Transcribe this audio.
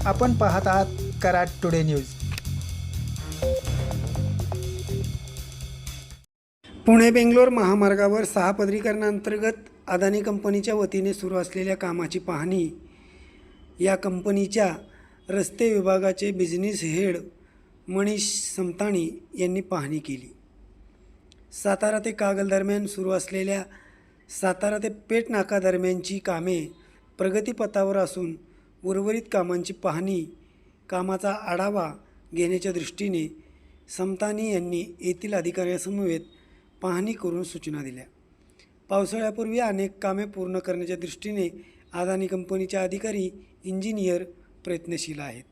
आपण पाहत आहात कराड टुडे न्यूज। पुणे बेंगलोर महामार्गावर 6 पदरीकरणांतर्गत अदानी कंपनीच्या वतीने सुरू असलेल्या कामाची पाहणी या कंपनीच्या रस्ते विभागाचे बिझनेस हेड मनीष समताणी यांनी पाहणी केली। सातारा ते कागल दरम्यान सुरू असलेल्या सातारा ते पेठ नाका दरम्यानची कामे प्रगतीपथावर असून उर्वरित कामांची पाहणी कामाचा आढावा घेण्याच्या दृष्टीने समताणी यांनी येथील अधिकाऱ्यांसमवेत पाहणी करून सूचना दिल्या। पावसाळ्यापूर्वी अनेक कामे पूर्ण करण्याच्या दृष्टीने अदानी कंपनीचे अधिकारी इंजिनियर प्रयत्नशील आहेत।